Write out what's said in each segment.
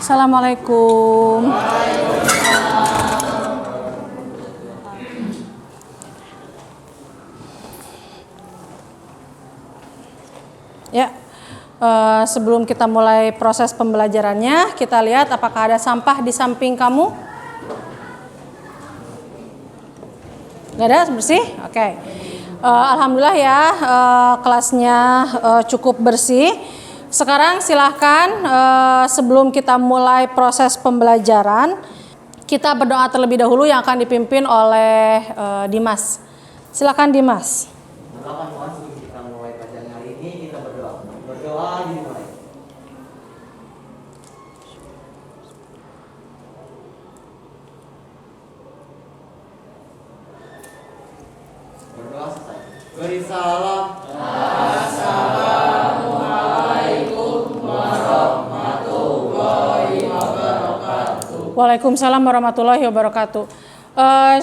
Assalamualaikum. Ya, sebelum kita mulai proses pembelajarannya, kita lihat apakah ada sampah di samping kamu. Nggak ada, bersih? Oke. Alhamdulillah ya, kelasnya cukup bersih. Sekarang silahkan sebelum kita mulai proses pembelajaran, kita berdoa terlebih dahulu yang akan dipimpin oleh Dimas. Silakan Dimas. Kita mulai pelajaran hari ini, kita berdoa. Berdoa dimulai. Berdoa selesai. Beri salam. Assalamualaikum warahmatullahi wabarakatuh. Waalaikumsalam warahmatullahi wabarakatuh.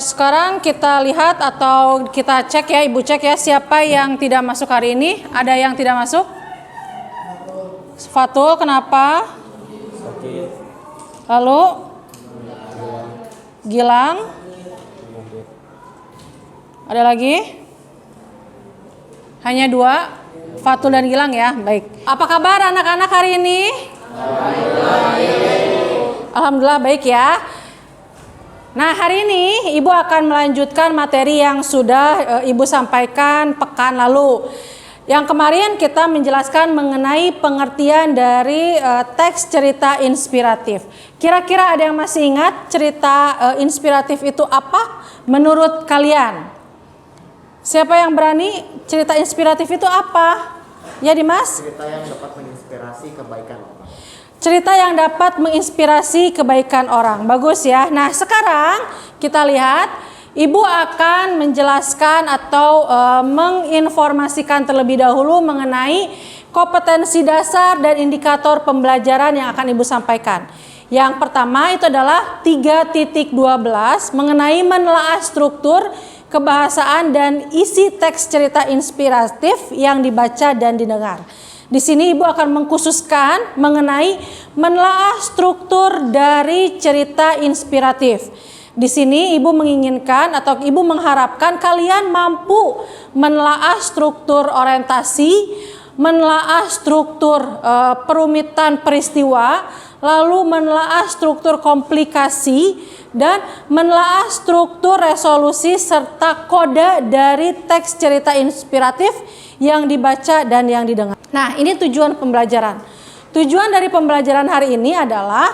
Sekarang kita lihat atau kita cek ya, Ibu cek ya, siapa yang tidak masuk hari ini? Ada yang tidak masuk? Fatul, kenapa? Lalu? Gilang? Ada lagi? Hanya dua? Fatul dan Gilang ya, baik. Apa kabar anak-anak hari ini? Alhamdulillah baik ya. Nah, hari ini Ibu akan melanjutkan materi yang sudah Ibu sampaikan pekan lalu. Yang kemarin kita menjelaskan mengenai pengertian dari teks cerita inspiratif. Kira-kira ada yang masih ingat cerita inspiratif itu apa menurut kalian? Siapa yang berani? Cerita inspiratif itu apa? Ya Dimas? Cerita yang dapat menginspirasi kebaikan orang. Cerita yang dapat menginspirasi kebaikan orang. Bagus ya. Nah, sekarang kita lihat Ibu akan menjelaskan atau menginformasikan terlebih dahulu mengenai kompetensi dasar dan indikator pembelajaran yang akan Ibu sampaikan. Yang pertama itu adalah 3.12 mengenai menelaah struktur kebahasaan dan isi teks cerita inspiratif yang dibaca dan didengar. Di sini Ibu akan mengkhususkan mengenai menelaah struktur dari cerita inspiratif. Di sini Ibu menginginkan atau Ibu mengharapkan kalian mampu menelaah struktur orientasi, menelaah struktur perumitan peristiwa, lalu menelaah struktur komplikasi, dan menelaah struktur resolusi serta kode dari teks cerita inspiratif yang dibaca dan yang didengar. Nah, ini tujuan pembelajaran. Tujuan dari pembelajaran hari ini adalah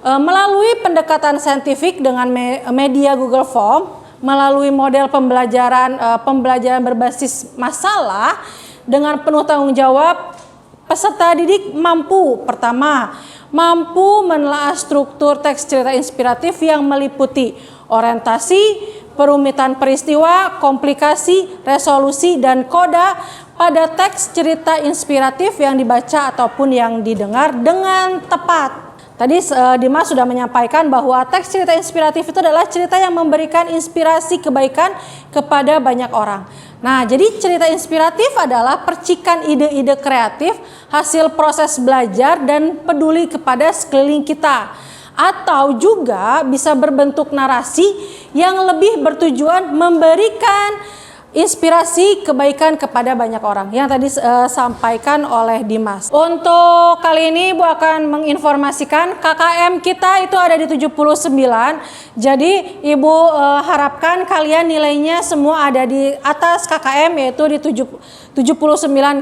melalui pendekatan saintifik dengan media Google Form, melalui model pembelajaran berbasis masalah dengan penuh tanggung jawab, peserta didik mampu pertama mampu menelaah struktur teks cerita inspiratif yang meliputi orientasi, perumitan peristiwa, komplikasi, resolusi, dan koda pada teks cerita inspiratif yang dibaca ataupun yang didengar dengan tepat. Tadi Dimas sudah menyampaikan bahwa teks cerita inspiratif itu adalah cerita yang memberikan inspirasi kebaikan kepada banyak orang. Nah, jadi cerita inspiratif adalah percikan ide-ide kreatif, hasil proses belajar dan peduli kepada sekeliling kita. Atau juga bisa berbentuk narasi yang lebih bertujuan memberikan inspirasi kebaikan kepada banyak orang yang tadi sampaikan oleh Dimas. Untuk kali ini Ibu akan menginformasikan KKM kita itu ada di 79. Jadi Ibu harapkan kalian nilainya semua ada di atas KKM, yaitu di 79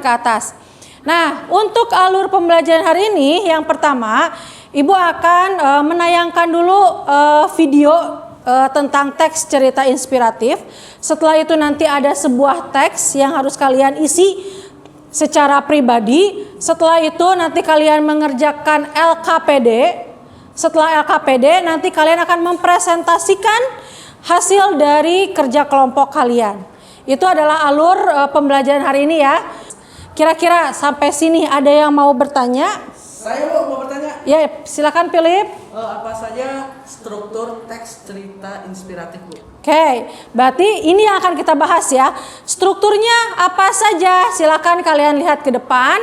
ke atas. Nah, untuk alur pembelajaran hari ini yang pertama Ibu akan menayangkan dulu video tentang teks cerita inspiratif. Setelah itu nanti ada sebuah teks yang harus kalian isi secara pribadi. Setelah itu nanti kalian mengerjakan LKPD. Setelah LKPD nanti kalian akan mempresentasikan hasil dari kerja kelompok kalian. Itu adalah alur pembelajaran hari ini ya. Kira-kira sampai sini ada yang mau bertanya? Saya mau bertanya. Ya, silakan Philip. Apa saja struktur teks cerita inspiratif, Bu? Oke, berarti ini yang akan kita bahas ya. Strukturnya apa saja? Silakan kalian lihat ke depan.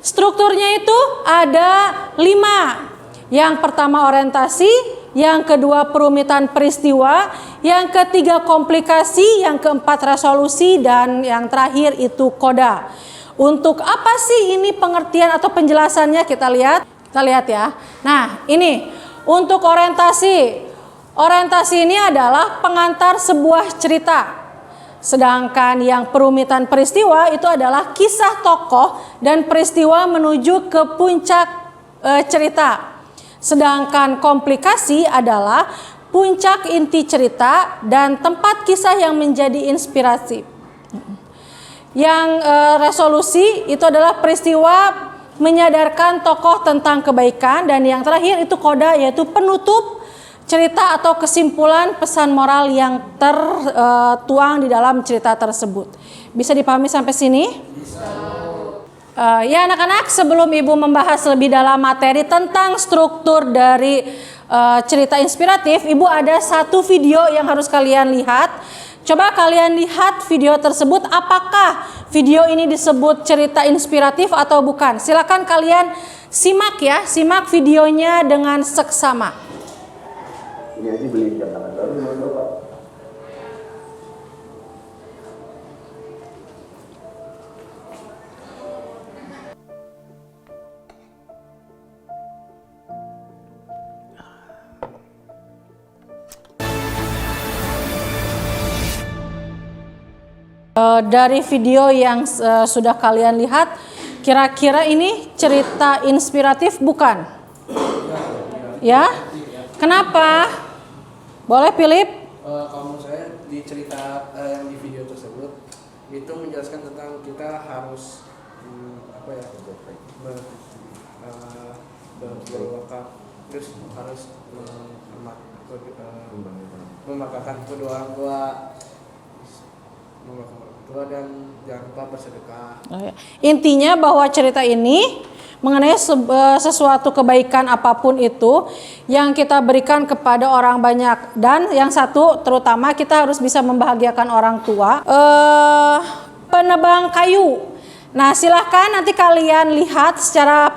Strukturnya itu ada 5. Yang pertama orientasi, yang kedua perumitan peristiwa, yang ketiga komplikasi, yang keempat resolusi, dan yang terakhir itu koda. Untuk apa sih ini pengertian atau penjelasannya kita lihat ya. Nah ini untuk orientasi. Orientasi ini adalah pengantar sebuah cerita. Sedangkan yang perumitan peristiwa itu adalah kisah tokoh dan peristiwa menuju ke puncak cerita. Sedangkan komplikasi adalah puncak inti cerita dan tempat kisah yang menjadi inspirasi. Yang resolusi itu adalah peristiwa menyadarkan tokoh tentang kebaikan, dan yang terakhir itu koda, yaitu penutup cerita atau kesimpulan pesan moral yang tertuang di dalam cerita tersebut. Bisa dipahami sampai sini? Ya anak-anak, sebelum Ibu membahas lebih dalam materi tentang struktur dari cerita inspiratif, Ibu ada satu video yang harus kalian lihat. Coba kalian lihat video tersebut, apakah video ini disebut cerita inspiratif atau bukan? Silakan kalian simak ya, simak videonya dengan seksama. Ini aja beli jam tangan baru buat Bapak. Dari video yang sudah kalian lihat, kira-kira ini cerita inspiratif bukan? Ya? Kenapa? Boleh Philip? Kalau menurut saya di cerita yang di video tersebut itu menjelaskan tentang kita harus berwakaf, terus harus memakakan kedua orang tua, dan jangan lupa bersedekah. Intinya bahwa cerita ini mengenai sesuatu kebaikan apapun itu yang kita berikan kepada orang banyak, dan yang satu terutama kita harus bisa membahagiakan orang tua. Penebang kayu. Nah silahkan nanti kalian lihat secara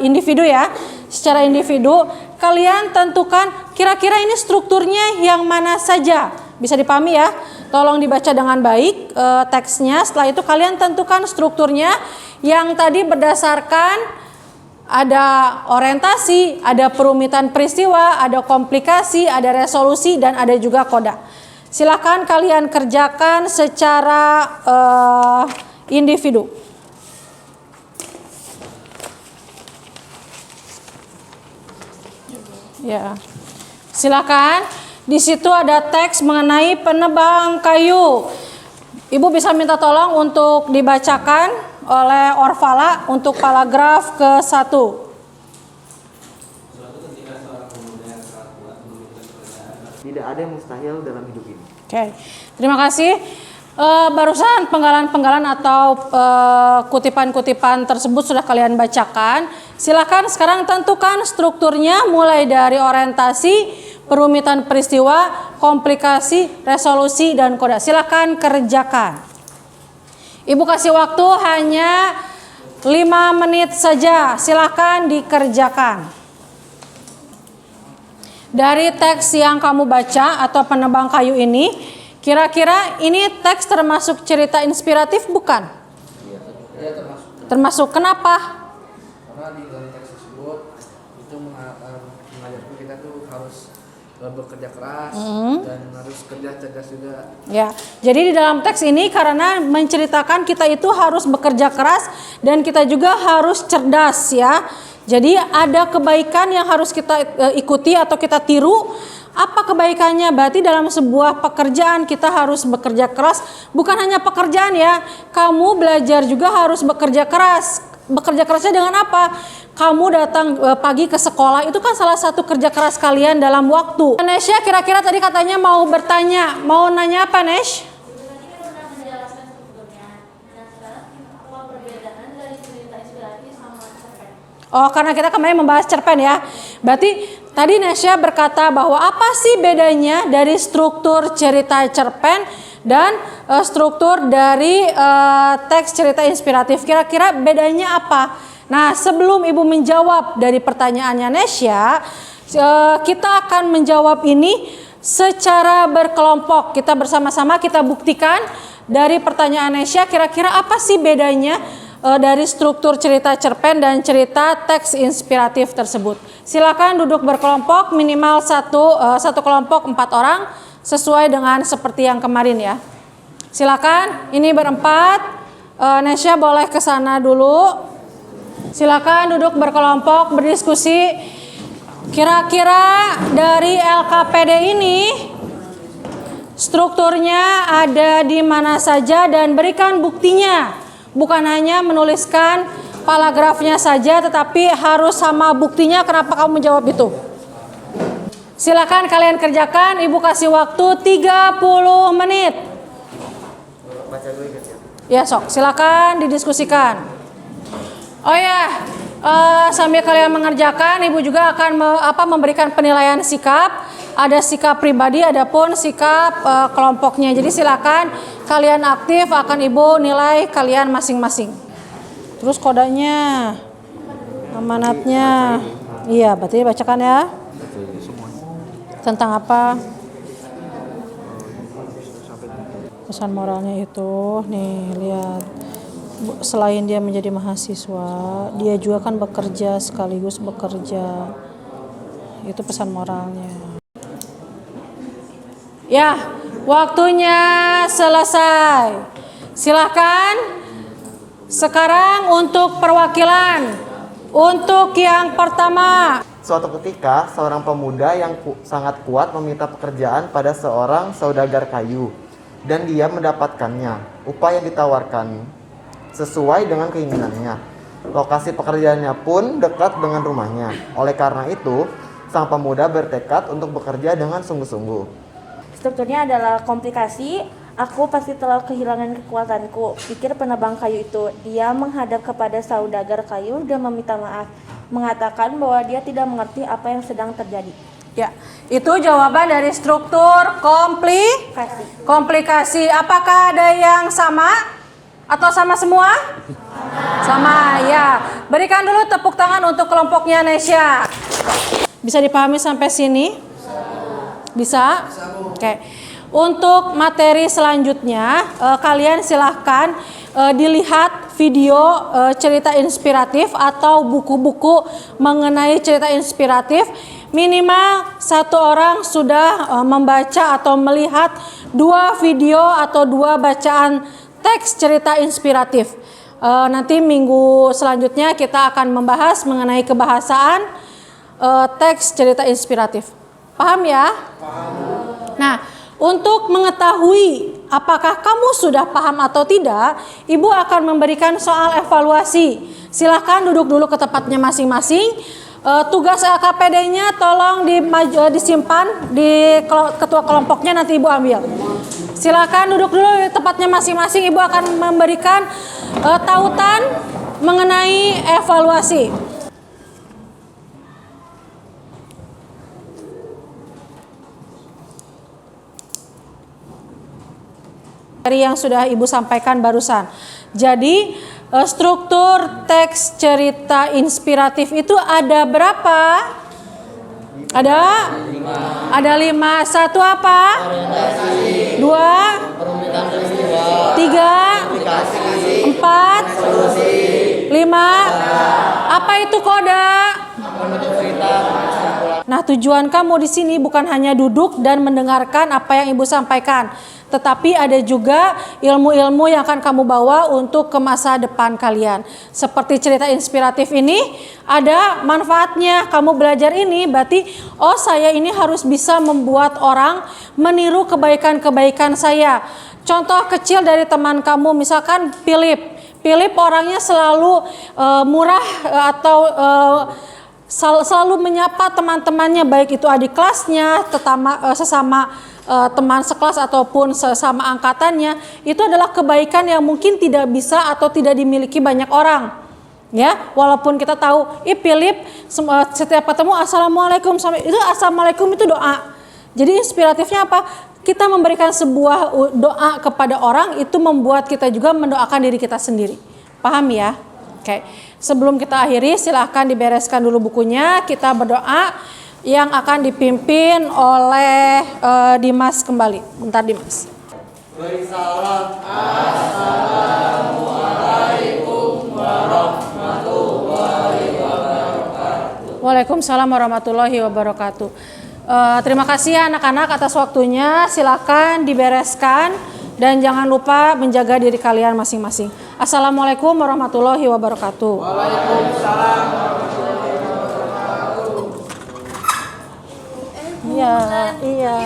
individu ya, secara individu kalian tentukan kira-kira ini strukturnya yang mana saja. Bisa dipahami ya, tolong dibaca dengan baik teksnya. Setelah itu kalian tentukan strukturnya yang tadi berdasarkan ada orientasi, ada perumitan peristiwa, ada komplikasi, ada resolusi, dan ada juga koda. Silakan kalian kerjakan secara individu. Ya, silakan. Di situ ada teks mengenai penebang kayu. Ibu bisa minta tolong untuk dibacakan oleh Orvala untuk paragraf ke-1. Tidak ada yang mustahil dalam hidup ini. Oke, terima kasih. Barusan penggalan-penggalan atau kutipan-kutipan tersebut sudah kalian bacakan. Silakan sekarang tentukan strukturnya mulai dari orientasi, perumitan peristiwa, komplikasi, resolusi, dan koda. Silakan kerjakan. Ibu kasih waktu hanya 5 menit saja. Silakan dikerjakan. Dari teks yang kamu baca atau penebang kayu ini, kira-kira ini teks termasuk cerita inspiratif bukan? Ya, termasuk. Termasuk. Kenapa? Karena di dalam teks tersebut itu mengajarkan kita tuh harus bekerja keras dan harus kerja cerdas juga. Ya, jadi di dalam teks ini karena menceritakan kita itu harus bekerja keras dan kita juga harus cerdas ya. Jadi ada kebaikan yang harus kita ikuti atau kita tiru. Apa kebaikannya? Berarti dalam sebuah pekerjaan kita harus bekerja keras. Bukan hanya pekerjaan ya, kamu belajar juga harus bekerja keras. Bekerja kerasnya dengan apa? Kamu datang pagi ke sekolah, itu kan salah satu kerja keras kalian dalam waktu. Nesya kira-kira tadi katanya mau bertanya, mau nanya apa Nesh? Oh, karena kita kemarin membahas cerpen ya. Berarti tadi Nesya berkata bahwa apa sih bedanya dari struktur cerita cerpen dan struktur dari teks cerita inspiratif. Kira-kira bedanya apa? Nah, sebelum Ibu menjawab dari pertanyaannya Nesya, kita akan menjawab ini secara berkelompok. Kita bersama-sama kita buktikan dari pertanyaan Nesya kira-kira apa sih bedanya dari struktur cerita cerpen dan cerita teks inspiratif tersebut. Silakan duduk berkelompok, minimal satu kelompok 4 orang sesuai dengan seperti yang kemarin ya. Silakan, ini berempat. Nesya boleh ke sana dulu. Silakan duduk berkelompok berdiskusi. Kira-kira dari LKPD ini strukturnya ada di mana saja dan berikan buktinya. Bukan hanya menuliskan paragrafnya saja tetapi harus sama buktinya kenapa kamu menjawab itu. Silakan kalian kerjakan, Ibu kasih waktu 30 menit. Baca dulu ya. Ya sok, silakan didiskusikan. Oh ya, sambil kalian mengerjakan, Ibu juga akan memberikan penilaian sikap. Ada sikap pribadi, ada pun sikap kelompoknya. Jadi silakan kalian aktif, akan Ibu nilai kalian masing-masing. Terus kodenya, amanatnya, iya berarti bacakan ya. Tentang apa? Pesan moralnya itu, nih lihat. Selain dia menjadi mahasiswa, dia juga kan bekerja sekaligus bekerja. Itu pesan moralnya. Ya, waktunya selesai. Silakan. Sekarang untuk perwakilan. Untuk yang pertama. Suatu ketika, seorang pemuda yang sangat kuat meminta pekerjaan pada seorang saudagar kayu. Dan dia mendapatkannya. Upah yang ditawarkan sesuai dengan keinginannya. Lokasi pekerjaannya pun dekat dengan rumahnya. Oleh karena itu, sang pemuda bertekad untuk bekerja dengan sungguh-sungguh. Strukturnya adalah komplikasi. Aku pasti telah kehilangan kekuatanku, pikir penebang kayu itu. Dia menghadap kepada saudagar kayu dan meminta maaf, mengatakan bahwa dia tidak mengerti apa yang sedang terjadi. Ya, itu jawaban dari struktur komplikasi. Apakah ada yang sama? Atau sama semua? Sama, ya. Berikan dulu tepuk tangan untuk kelompoknya Nesya. Bisa dipahami sampai sini? Bisa? Oke. Untuk materi selanjutnya, kalian silahkan dilihat video cerita inspiratif atau buku-buku mengenai cerita inspiratif. Minimal 1 orang sudah membaca atau melihat 2 video atau 2 bacaan teks cerita inspiratif. Nanti minggu selanjutnya kita akan membahas mengenai kebahasaan teks cerita inspiratif. Paham ya? Paham. Nah, untuk mengetahui apakah kamu sudah paham atau tidak, Ibu akan memberikan soal evaluasi. Silahkan duduk dulu ke tempatnya masing-masing. Tugas LKPD-nya tolong disimpan di ketua kelompoknya, nanti Ibu ambil. Silakan duduk dulu di tempatnya masing-masing. Ibu akan memberikan tautan mengenai evaluasi. Dari yang sudah Ibu sampaikan barusan. Jadi struktur teks cerita inspiratif itu ada berapa? Ada 5. Ada 5. 1 apa? Orientasi. 2. 3. 4. 5. Apa itu koda? Nah, tujuan kamu di sini bukan hanya duduk dan mendengarkan apa yang Ibu sampaikan, tetapi ada juga ilmu-ilmu yang akan kamu bawa untuk ke masa depan kalian. Seperti cerita inspiratif ini, ada manfaatnya. Kamu belajar ini berarti, oh saya ini harus bisa membuat orang meniru kebaikan-kebaikan saya. Contoh kecil dari teman kamu, misalkan Philip orangnya selalu murah atau selalu menyapa teman-temannya, baik itu adik kelasnya, sesama teman sekelas ataupun sesama angkatannya. Itu adalah kebaikan yang mungkin tidak bisa atau tidak dimiliki banyak orang. Ya, walaupun kita tahu, Philip setiap ketemu assalamualaikum, itu assalamualaikum itu doa. Jadi inspiratifnya apa? Kita memberikan sebuah doa kepada orang, itu membuat kita juga mendoakan diri kita sendiri. Paham ya? Oke, sebelum kita akhiri silahkan dibereskan dulu bukunya. Kita berdoa yang akan dipimpin oleh Dimas kembali. Bentar Dimas. Waalaikumsalam warahmatullahi wabarakatuh. Terima kasih ya anak-anak atas waktunya. Silakan dibereskan dan jangan lupa menjaga diri kalian masing-masing. Assalamualaikum warahmatullahi wabarakatuh. Waalaikumsalam. Iya.